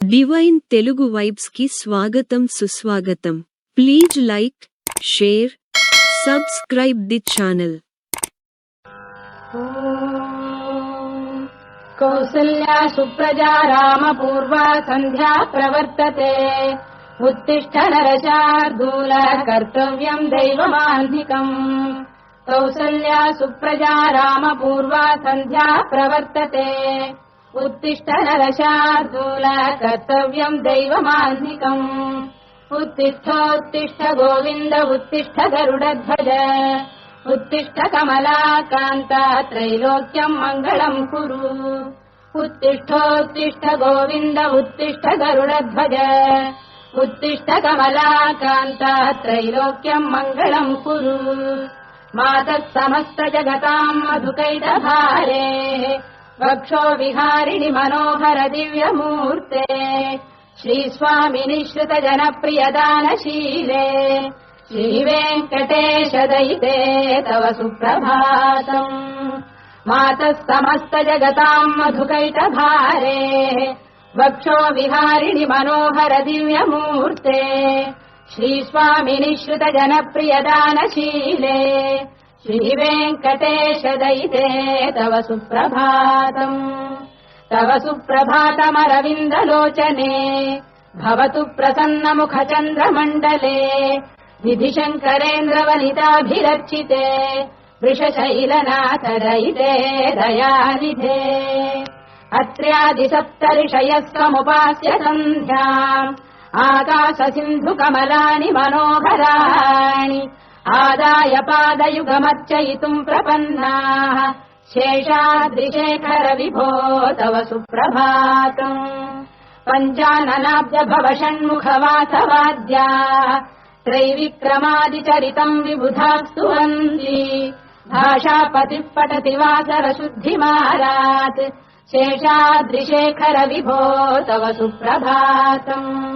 Divine Telugu vibes కి స్వాగతం సుస్వాగతం. Please like, share, subscribe the channel. Kausalya సుప్రజా రామ పూర్వా సంధ్యా ప్రవర్తతే. ఉత్తిష్ఠ నరశార్దూల కర్తవ్యం దైవమాన్ధికం. కౌసల్యా సుప్రజా రామ పూర్వా సంధ్యా ప్రవర్తతే. ఉత్తిష్ఠ నరశార్దూల కర్తవ్యం దైవమాన్ధికం. ఉత్తిష్ఠోత్తిష్ఠ గోవింద ఉత్తిష్ఠ గరుడధ్వజ. ఉత్తిష్ఠ కమలాకాంత త్రైలోక్యం మంగళం కురు. ఉత్తిష్ఠోత్తిష్ఠ గోవింద ఉత్తిష్ఠ గరుడధ్వజ. ఉత్తిష్ఠ కమలాకాంత త్రైలోక్యం మంగళం కురు. మాతః సమస్త జగతాం మధుకైటభారే. వక్షో విహారిణి మనోహర దివ్యమూర్తే. శ్రీస్వామి నిశ్రిత జనప్రియదానశీలే. శ్రీవేంకటేశ దయితే తవ సుప్రభాతం. మాతః సమస్త జగతాం మధుకైటభారే. వక్షో విహారిణి మనోహర దివ్యమూర్తే. శ్రీస్వామి నిశ్రిత జనప్రియదానశీలే. శ్రీవేంకటేశ దయితే తవ సుప్రభాతం. తవ సుప్రభాతమరవిందలోచనే. భవతు ప్రసన్నముఖ చంద్రమండలే. విధిశంకరేంద్రవనితాభిరర్చితే. వృషశైలనాథ దయితే దయానిధే. అత్ర్యాది సప్తర్షయః సముపాస్య సంధ్యాम्. ఆకాశ సింధు కమలాని మనోహరాణి. ఆదాయ పాదయుగమర్చయితుम् ప్రపన్నాః. శేషాద్రిశేఖర విభో తవ సుప్రభాతం. పంచాననాబ్జ భవ షణ్ముఖ వాసవాద్యాః. త్రైవిక్రమాదిచరితम् విబుధాః స్తువन्ति. భాషాపతిః పఠతి వాసర శుద్ధిమారాత్. శేషాద్రిశేఖర విభో తవ సుప్రభాతం.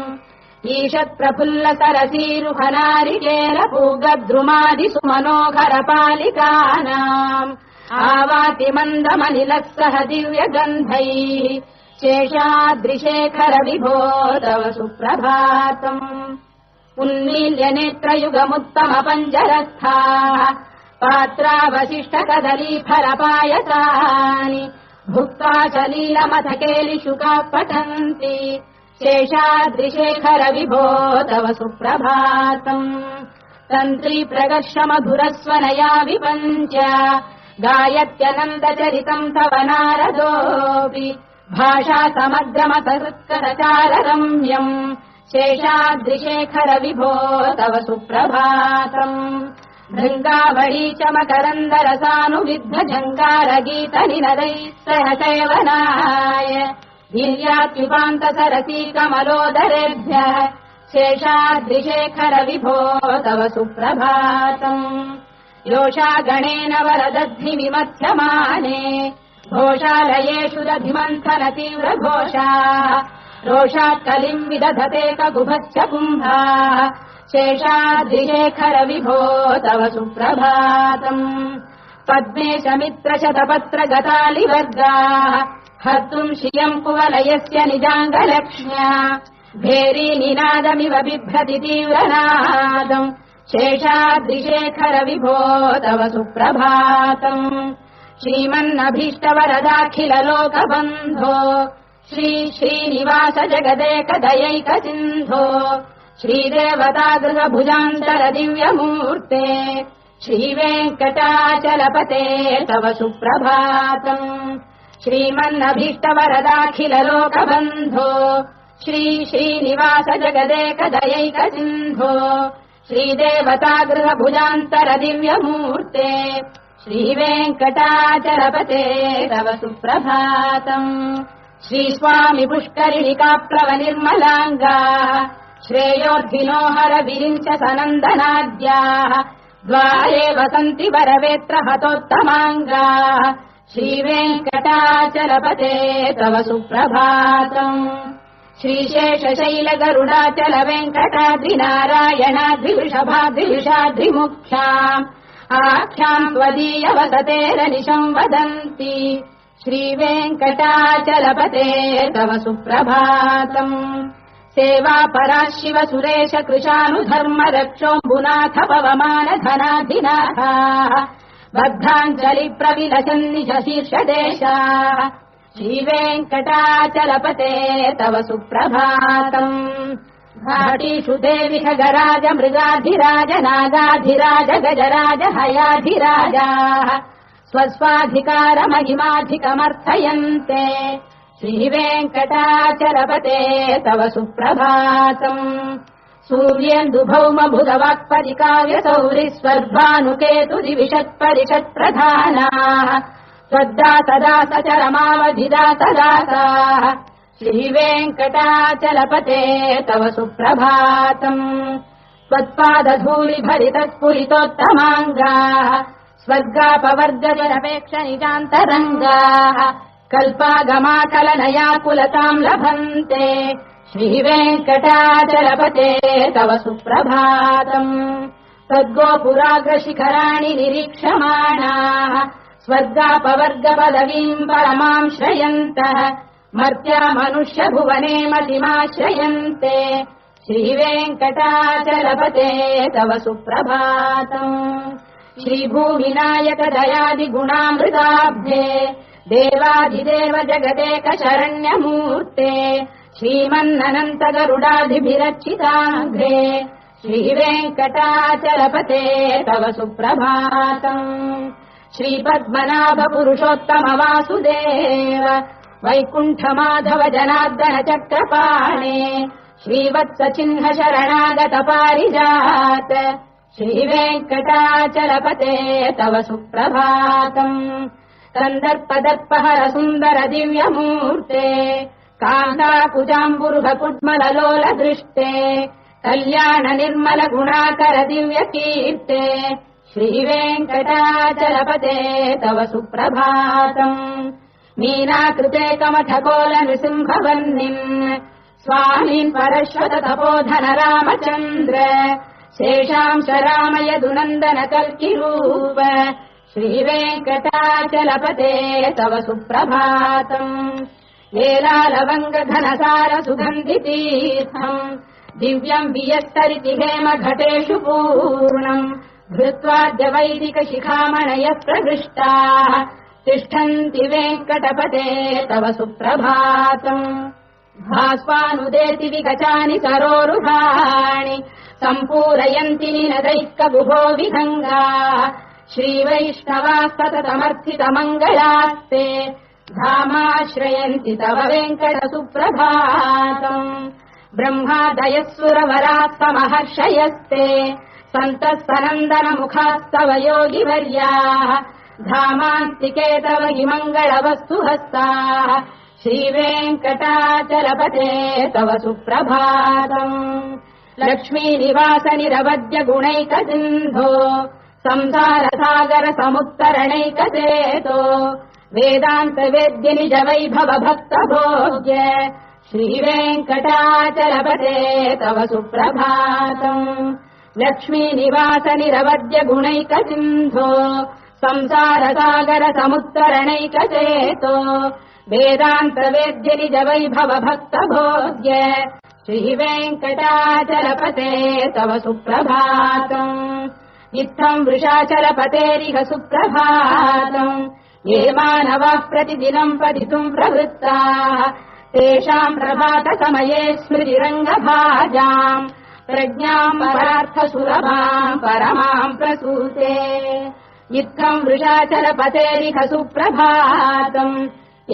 ఈషత్ ప్రఫుల్ల సరసీరుహనారికేల పూగద్రుమాది సుమనోహర పాలికానాం. ఆవాతి మందమనిలః సహ దివ్యగంధైః. శేషాద్రిశేఖర విభో తవ సుప్రభాతం. ఉన్మీల్య నేత్రయుగముత్తమ పంజరస్థాః. పాత్రావశిష్ట కదలీఫలపాయసాని. భుక్త్వా సలీలమథకేలిషుకాః పఠन्ति. శేషాద్రిశేఖర విభో తవ సుప్రభాతం. తంత్రీ ప్రగర్ష మధురస్వనయా విపంచ. గాయత్యనందచరితం తవ నారదోపి. భాషా సమగ్రమసత్కరచార రమ్యం. శేషాద్రిశేఖర విభో తవ సుప్రభాతం. భృంగావళీ చ మకరందరసానువిద్ధ జంగార గీత నినదైః సహ సేవనాయ. ధీర్యాత్యుపాంత సరసీ కమలోదరేభ్యః. శేషాద్రిశేఖర విభో తవ సుప్రభాతం. యోషా గణేన వరదద్ధి విమథ్యమానే. ఘోషాలయేషు దధిమంథన తీవ్ర ఘోషాః. రోషాత్ కలిం విదధతే కగుభశ్చ కుంభాః. శేషాద్రిశేఖర విభో తవ సుప్రభాతం. పద్మేశ మిత్ర శతపత్ర గతాలివర్గాః. హర్తుम् శ్రియం కువలయస్య నిజాంగలక్ష్మ్యా. భేరీ నినాదమివ బిభ్రతి తీవ్రనాదం. శేషాద్రిశేఖర విభో తవ సుప్రభాతం. శ్రీమన్నభీష్టవరదాఖిల లోకబంధో. శ్రీ శ్రీనివాస జగదేక దయైక సింధో. శ్రీదేవతాగృహ భుజాంతర దివ్యమూర్తే. శ్రీవేంకటాచలపతే తవ సుప్రభాతం. శ్రీమన్నభీష్టవరదాఖిల లోకబంధో. శ్రీ శ్రీనివాస జగదేక దయైక సింధో. శ్రీదేవతాగృహ భుజాంతర దివ్యమూర్తే. శ్రీవేంకటాచలపతే తవ సుప్రభాతం. శ్రీస్వామి పుష్కరిణికాప్లవ నిర్మలాంగాః. శ్రేయోర్ధినోహర విరించ సనందనాద్యాః. ద్వారే వసంతి వరవేత్ర హతోత్తమాంగాః. శ్రీవేంకటాచలపతే తవ సుప్రభాతం. శ్రీశేషశైల గరుడాచల వెంకటాద్రి నారాయణాద్రి వృషభాద్రి వృషాద్రి ముఖ్యాం. ఆఖ్యాం త్వదీయ వసతేరనిశం వదంతి. श्रीवेङ्कटाचलपते तव सुप्रभातम् सेवापरा शिव सुरेश कृशानुधर्म रक्षोऽम्बुनाथ पवमान धनाधिनाथाः बद्धाञ्जलि प्रविलसन् निज शीर्षदेशाः श्रीवेङ्कटाचलपते तव सुप्रभातम् घाटीषु देवि खगराज मृगाधिराज नागाधिराज गजराज हयाधिराजाः स्वस्वाधिकारमहिमाधिकमर्थयन्ते श्रीवेङ्कटाचलपते तव सुप्रभातम् सूर्येन्दुभौम बुधवाक्परिकाव्यसौरिस्वर्भानुकेतु दिविषत्परिषत्प्रधानाः त्वद्दासदासचरमावधिदासदासाः श्रीवेङ्कटाचलपते तव सुप्रभातम् त्वत्पादधूलिभरितस्फुरितोत्तमाङ्गाः स्वर्गापवर्गजनपेक्ष निजान्तरङ्गाः कल्पागमाकलनयाकुलताम् लभन्ते श्रीवेङ्कटाचलपते तव सुप्रभातम् तद्गोपुराग्रशिखराणि निरीक्षमाणाः स्वर्गापवर्गपदवीम् परमाम् श्रयन्तः मर्त्या मनुष्य भुवने मतिमाश्रयन्ते श्रीवेङ्कटाचलपते तव सुप्रभातम् श्रीभूविनायक दयादिगुणामृताब्धे देवाधिदेव जगदेक शरण्यमूर्ते श्रीमन्ननन्त गरुडाधिभिरर्चिताङ्घ्रे श्रीवेङ्कटाचलपते तव सुप्रभातम् श्रीपद्मनाभ पुरुषोत्तम वासुदेव वैकुण्ठ माधव जनार्दन चक्रपाणे श्रीवत्स चिह्न शरणागत पारिजात श्रीवेङ्कटाचलपते तव सुप्रभातम् कन्दर्पदर्पहर सुन्दर दिव्यमूर्ते कान्ताकुजाम्बुरुह कुड्मललोल दृष्टे कल्याण निर्मल गुणाकर दिव्यकीर्ते श्रीवेङ्कटाचलपते तव सुप्रभातम् मीनाकृते कमठकोल नृसिंहवह्निम् स्वामीन् परश्वत तपोधन रामचन्द्र शेषांश रामयदुनन्दन कल्किरूप श्रीवेङ्कटाचलपते तव सुप्रभातम् एलालवङ्ग घनसार सुगन्धितीर्थम् दिव्यम् वियस्तरिति हेम घटेषु पूर्णम् धृत्वाद्य वैदिक शिखामणयः प्रहृष्टाः तिष्ठन्ति वेङ्कटपते तव सुप्रभातम् भास्वानुदेति विगचानि सरोरुहाणि सम्पूरयन्ति निनदैकगुभो विहङ्गाः श्रीवैष्णवास्ततमर्थितमङ्गलास्ते धामाश्रयन्ति तव वेङ्कट सुप्रभातम् ब्रह्मादयः सुरवराः समहर्षयस्ते सन्तः सनन्दनमुखास्तव योगिवर्याः धामान्तिके तव हि मङ्गलवस्तु हस्ताः श्रीवेङ्कटाचलपते तव सुप्रभातम् लक्ष्मीनिवास निरवद्य गुणैकसिन्धो संसारसागर समुत्तरणैकसेतो वेदान्त वेद्य निज वैभव भक्त भोग्य श्रीवेङ्कटाचलपते तव सुप्रभातम् लक्ष्मीनिवास निरवद्य गुणैकसिन्धो संसारसागर समुत्तरणैकसेतो वेदान्त वेद्य निज वैभव भक्त भोग्य श्रीवेङ्कटाचलपते तव सुप्रभातम् इत्थम् वृषाचलपतेरिह सुप्रभातम् ये मानवाः प्रतिदिनम् पठितुम् प्रवृत्ताः तेषाम् प्रभातसमये स्मृतिरङ्गभाजाम् प्रज्ञाम् परार्थसुलभाम् परमाम् प्रसूते इत्थम् वृषाचलपतेरिह सुप्रभातम्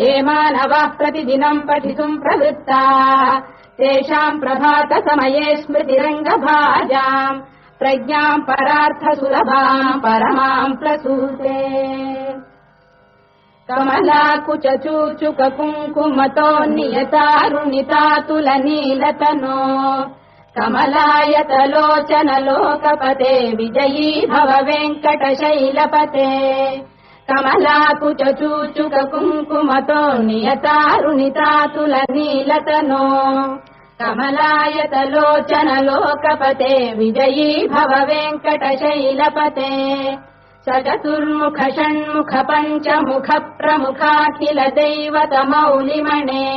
ये मानवाः प्रतिदिनम् पठितुम् प्रवृत्ताः तेषाम् प्रभातसमये स्मृतिरङ्गभाजाम् प्रज्ञाम् परार्थसुलभाम् परमाम् प्रसूते कमलाकुचूचुक कुङ्कुमतोन्नियतारुणितातुलनीलतनो कमलायतलोचन लोकपते विजयी भव वेङ्कटशैलपते कमलाकुचूचुक कुङ्कुमतोन्नियतारुणितातुलनीलतनो कमलायतलोचन लोकपते विजयी भव वेङ्कटशैलपते चतुर्मुख षण्मुख पञ्चमुख प्रमुखाखिल दैवतमौलिमणे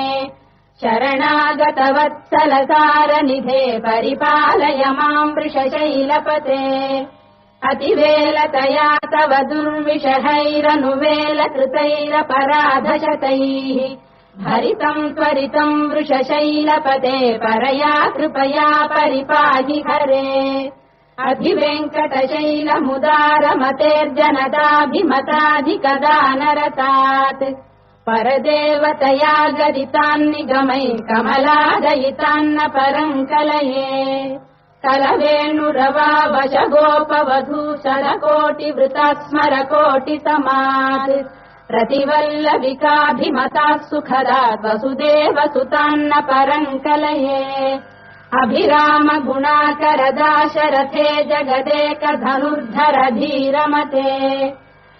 शरणागत वत्सल सारनिधे परिपालय माम् वृषशैलपते अतिवेलतया तव दुर्विषहैरनुवेलकृतैरपराधशतैः हरितम् त्वरितम् वृषशैलपते परया कृपया परिपाहि हरे अधिवेङ्कटशैलमुदारमतेर्जनदाभिमताधिकदानरतात् परदेवतया गदितान्निगमै कमलादयितान्न परम् कलये कलवेणुरवावशगोपवधू शरकोटिवृता स्मरकोटिसमात् प्रतिवल्लविकाभिमताः सुखदात् वसुदेवसुतान्न परम् कलये अभिराम गुणाकरदाशरथे जगदेकधनुर्धर धीरमते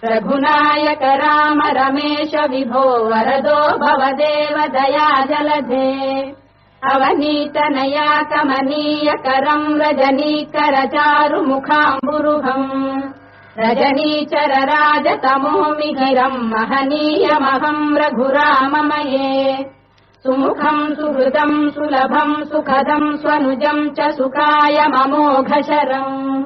रघुनायक राम रमेश विभो वरदो भवदेव दयाजलधे अवनीतनया कमनीय करम् रजनीकर चारुमुखाम्बुरुहम् रजनीचर राजतमो मिहिरम् महनीयमहम् रघुराममये सुमुखम् सुहृदम् सुलभम् सुखदम् स्वनुजम् च सुखाय ममोघशरम्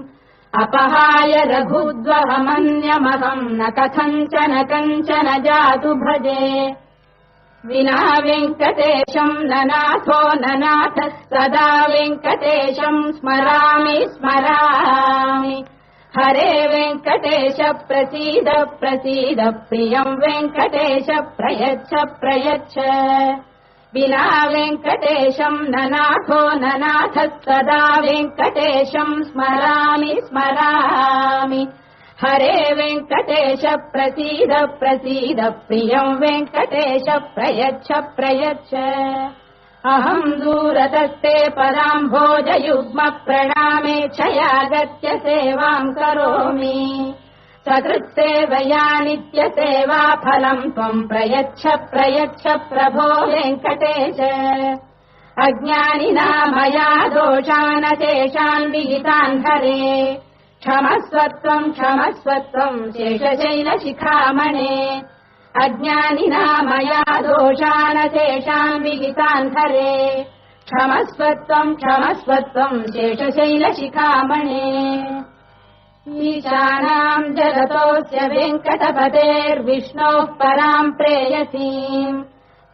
अपहाय रघुद्वहमन्यमहम् न कथञ्चन कञ्चन जातु भजे विना वेङ्कटेशम् ननाथो ननाथः सदा वेङ्कटेशम् स्मरामि स्मरामि हरे वेङ्कटेश प्रसीद प्रसीद प्रियम् वेङ्कटेश प्रयच्छ प्रयच्छ विना वेङ्कटेशम् ननाथो ननाथः सदा वेङ्कटेशम् स्मरामि स्मरामि हरे वेङ्कटेश प्रसीद प्रसीद प्रियम् वेङ्कटेश प्रयच्छ प्रयच्छ अहम् दूरतस्ते पदाम्भोजयुग्म प्रणामे क्षयागत्य सेवाम् करोमि सकृत्सेवया नित्यसेवा फलम् त्वम् प्रयच्छ प्रयच्छ प्रभो वेङ्कटेश अज्ञानिना मया दोषानशेषान् विहितान् हरे क्षमस्वत्वम् क्षमस्वत्वम् शेषशैलशिखामणे अज्ञानिना मया दोषानशेषान् विहितान् हरे क्षमस्वत्वम् क्षमस्वत्वम् शेषशैलशिखामणे ईशानाम् जगतोऽस्य वेङ्कटपतेर्विष्णोः पराम् प्रेयसीम्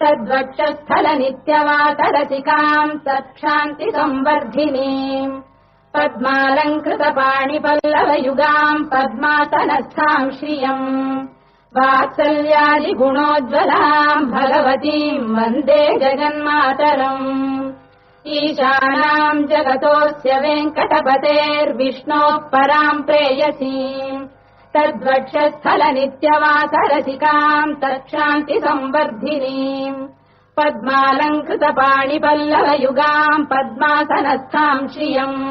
तद्वक्षस्थलनित्यवातरसिकाम् तत्क्षान्तिसंवर्धिनीम् पद्मालङ्कृतपाणिपल्लवयुगाम् पद्मासनस्थाम् श्रियम् वात्सल्यादिगुणोज्ज्वलाम् भगवतीम् वन्दे जगन्मातरम् ईशानाम् जगतोऽस्य वेङ्कटपतेर्विष्णोः पराम् प्रेयसीम् तद्वक्षस्थलनित्यवासरसिकाम् तत्क्षान्तिसंवर्धिनीम् पद्मालङ्कृतपाणिपल्लवयुगाम् पद्मासनस्थाम् श्रियम्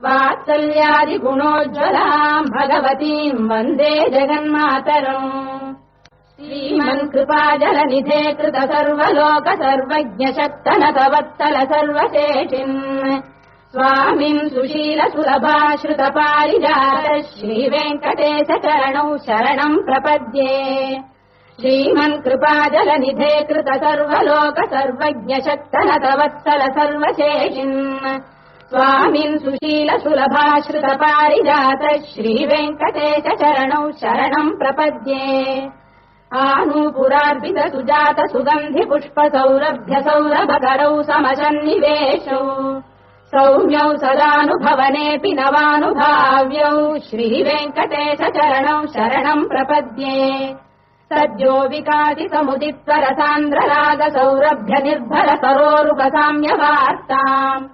वात्सल्यादिगुणोज्ज्वलाम् भगवतीम् वन्दे जगन्मातरम् श्रीमन्कृपाजलनिधे कृत सर्वलोक सर्वज्ञ शक्तनतवत्सल सर्वशेषिन् स्वामिन् सुशील सुलभाश्रित पारिजात श्रीवेङ्कटेश चरणौ शरणम् प्रपद्ये श्रीमन्कृपाजलनिधे कृत सर्वलोक सर्वज्ञ शक्तनतवत्सल सर्वशेषिन् स्वामिन् सुशील सुलभाश्रित पारिजात श्रीवेङ्कटेश चरणौ शरणम् प्रपद्ये आनूपुरार्पित सुजात सुगन्धि पुष्प सौरभ्य सौरभकरौ समसन्निवेशौ सौम्यौ सदानुभवनेऽपि नवानुभाव्यौ श्रीवेङ्कटेश चरणौ शरणम् प्रपद्ये सद्यो विकासितमुदित्वरसान्द्रराग सौरभ्य निर्भर सरोरुपसाम्यवार्ताम्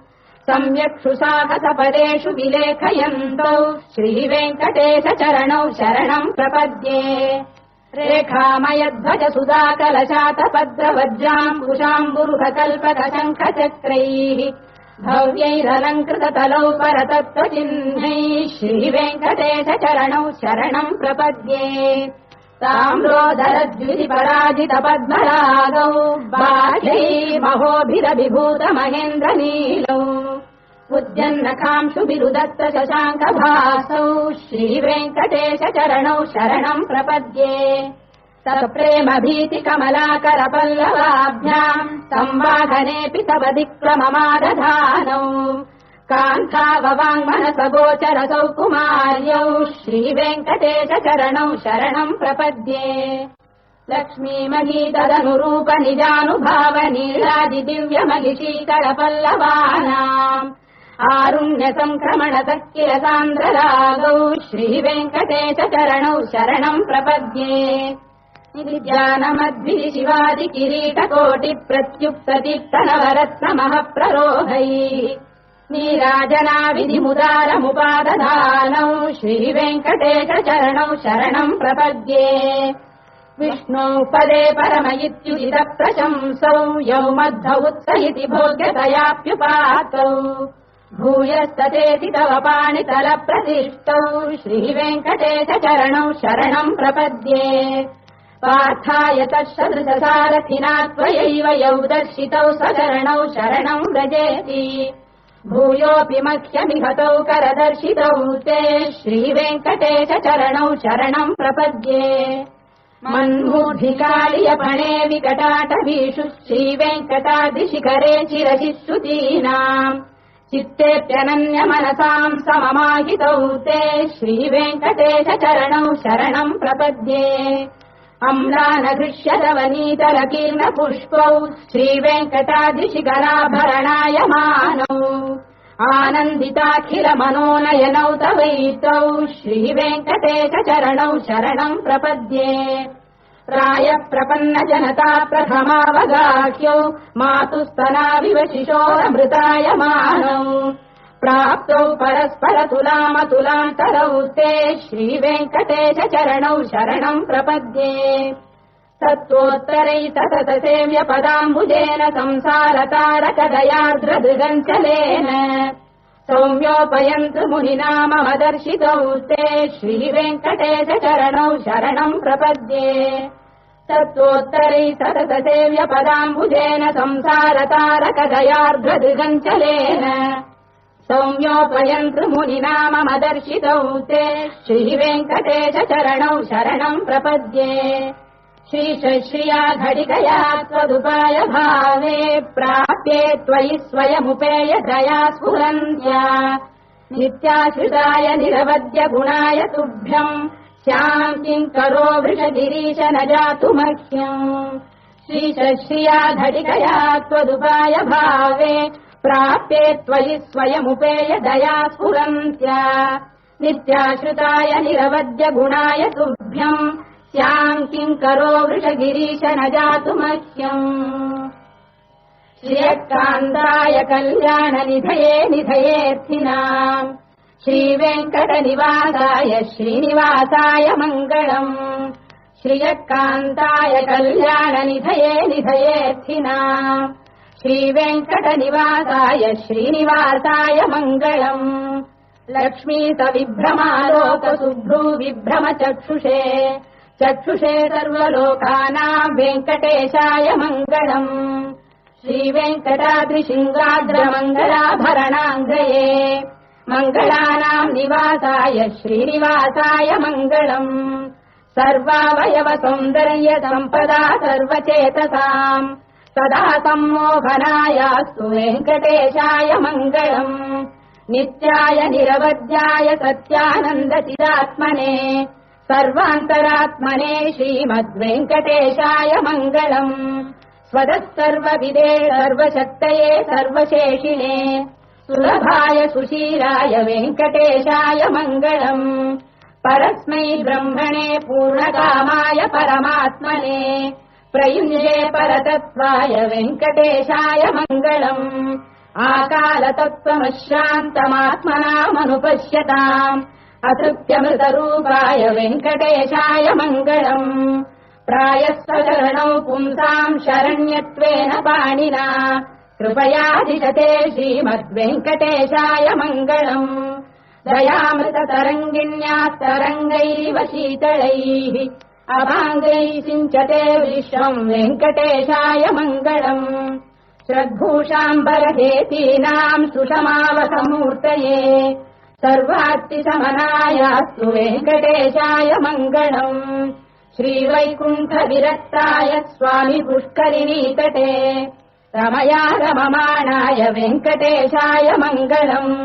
सम्यक् सुसाहसपदेषु विलेखयन्तौ श्रीवेङ्कटेश चरणौ शरणम् प्रपद्ये रेखामयध्वज सुधाकलशातपद्रवज्राम्बुशाम्बुरुहकल्पकशङ्खचक्रैः भव्यैरलङ्कृततलौ परतत्त्वचिह्नैः श्रीवेङ्कटेश चरणौ शरणम् प्रपद्ये ताम्रोदरद्युतिपराजितपद्मरागौ बाह्यै महोभिरभिभूत महेन्द्रनीलौ उद्यन्नखांशु विरुदत्त शशाङ्कभासौ श्रीवेङ्कटेश चरणौ शरणम् प्रपद्ये सप्रेम भीति कमलाकर पल्लवाभ्याम् संवाहनेऽपि तव दिक्क्रममादधानौ कान्ताववाङ्मनसगोचरसौ कुमार्यौ श्रीवेङ्कटेश चरणौ शरणम् प्रपद्ये लक्ष्मीमहीतदनुरूप निजानुभाव नीलादि दिव्यमहिषीकर पल्लवानाम् आरुण्य संक्रमण सकिल सान्द्ररागौ श्रीवेङ्कटेश चरणौ शरणम् प्रपद्ये निज्ञानमद्भिः शिवादि किरीटकोटि प्रत्युक्तदीप्तनवरत्नमः प्ररोहैः नीराजनाविधिमुदारमुपादधानौ श्रीवेङ्कटेश चरणौ शरणम् प्रपद्ये विष्णौ पदे परम इत्युदित प्रशंसौ यौ मद्धौ उत्स इति भोग्यतयाप्युपातौ भूयस्ततेति तव पाणितल प्रतिष्ठौ श्रीवेङ्कटेश चरणौ शरणम् प्रपद्ये पार्थाय तत्सदृशसारथिना त्वयैव यौ दर्शितौ सचरणौ शरणम् व्रजेति भूयोऽपि मह्यमिहतौ करदर्शितौ ते श्रीवेङ्कटेश चरणौ शरणम् प्रपद्ये मन्मूर्धिकालियपणे विकटाटवीषु श्रीवेङ्कटादिशिखरे चिरशिश्रुतीनाम् चित्तेऽप्यनन्यमनसाम् सममाहितौ ते श्रीवेङ्कटेश चरणौ शरणम् प्रपद्ये अम्लानघृष्यरवनीतरकीर्णपुष्पौ श्रीवेङ्कटादिशिखराभरणायमानौ आनन्दिताखिल मनोनयनौ तवैतौ श्रीवेङ्कटेश चरणौ शरणम् प्रपद्ये प्रायः प्रपन्न जनता प्रथमावगाह्यौ मातुस्तनाविव शिशोरमृतायमानौ प्राप्तौ परस्पर तुलामतुलान्तरौ ते श्रीवेङ्कटेश चरणौ शरणम् प्रपद्ये तत्त्वोत्तरै सतत सेव्य पदाम्बुजेन संसारतारकदयार्द्रदृगञ्चलेन सौम्योपयन्तु मुनिना मम दर्शितौ ते श्रीवेङ्कटेश चरणौ शरणम् प्रपद्ये तत्त्वोत्तरै सतत सेव्य पदाम्बुजेन संसारतारकदयार्द्रदृगञ्चलेन सौम्योपयन्तु मुनिना मम दर्शितौ ते श्रीवेङ्कटेश चरणौ शरणम् प्रपद्ये श्रीशश्रिया घटिकया त्वदुपाय भावे प्राप्ये त्वयि स्वयमुपेय दया स्फुरन्त्या नित्याश्रिताय निरवद्य गुणाय तुभ्यम् शान्तिम् करो वृषगिरीश न जातु मह्यम् श्रीशश्रिया घटिकया त्वदुपाय भावे प्राप्ये त्वयि स्वयमुपेय दया स्फुरन्त्या नित्याश्रिताय निरवद्य गुणाय तुभ्यम् स्याम् किम् करो वृषगिरीश न जातु मह्यम् श्रियकान्ताय कल्याणनिधये निधयेऽर्थिनाम् श्रीवेङ्कटनिवासाय श्रीनिवासाय मङ्गलम् श्रियकान्ताय कल्याणनिधये निधयेऽर्थिनाम् श्रीवेङ्कटनिवासाय श्रीनिवासाय मङ्गलम् लक्ष्मी सविभ्रमालोकसुभ्रू विभ्रमचक्षुषे चक्षुषे सर्वलोकानाम् वेङ्कटेशाय मङ्गलम् श्रीवेङ्कटाद्रिशृङ्गाद्रमङ्गलाभरणाङ्गये मङ्गलानाम् निवासाय श्रीनिवासाय मङ्गलम् सर्वावयव सौन्दर्य सम्पदा सर्वचेतसाम् सदा सम्मोहनायास्तु वेङ्कटेशाय मङ्गलम् नित्याय निरवध्याय सत्यानन्दचिदात्मने सर्वान्तरात्मने श्रीमद्वेङ्कटेशाय मङ्गलम् स्वदः सर्वविदे सर्वशक्तये सर्वशेषिणे सुलभाय सुशीलाय वेङ्कटेशाय मङ्गलम् परस्मै ब्रह्मणे पूर्णकामाय परमात्मने प्रयुञ्जे परतत्त्वाय वेङ्कटेशाय मङ्गलम् आकालतत्त्वमशान्तमात्मनामनुपश्यताम् अतृप्यमृतरूपाय वेङ्कटेशाय मङ्गलम् प्रायस्वचरणौ पुंसाम् शरण्यत्वेन पाणिना कृपयाधिशते श्रीमद्वेङ्कटेशाय मङ्गलम् दयामृततरङ्गिण्यास्तरङ्गैरिव शीतलैः अभाङ्गैः सिञ्चते विश्वम् वेङ्कटेशाय मङ्गलम् श्रद्भूषाम्बरहेतीनाम् सुषमावसमूर्तये सर्वार्तिशमनायास्तु वेङ्कटेशाय मङ्गलम् श्रीवैकुण्ठविरक्ताय स्वामि पुष्करिणीतटे रमया रममाणाय वेङ्कटेशाय मङ्गलम्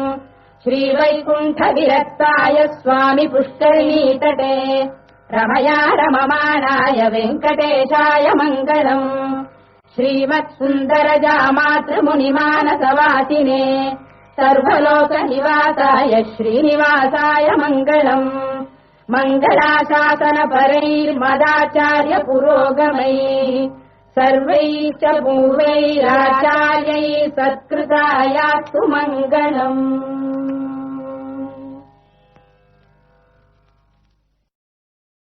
श्रीवैकुण्ठविरक्ताय स्वामि पुष्करिणीतटे रमया रममाणाय वेङ्कटेशाय मङ्गलम् श्रीमत्सुन्दरजामातृमुनिमानसवासिने सर्वलोकनिवासाय श्रीनिवासाय मङ्गलम् मङ्गलाशासनपरैर्मदाचार्य पुरोगमैः सर्वैः च पूर्वैराचार्यैः सत्कृतायास्तु मङ्गलम्।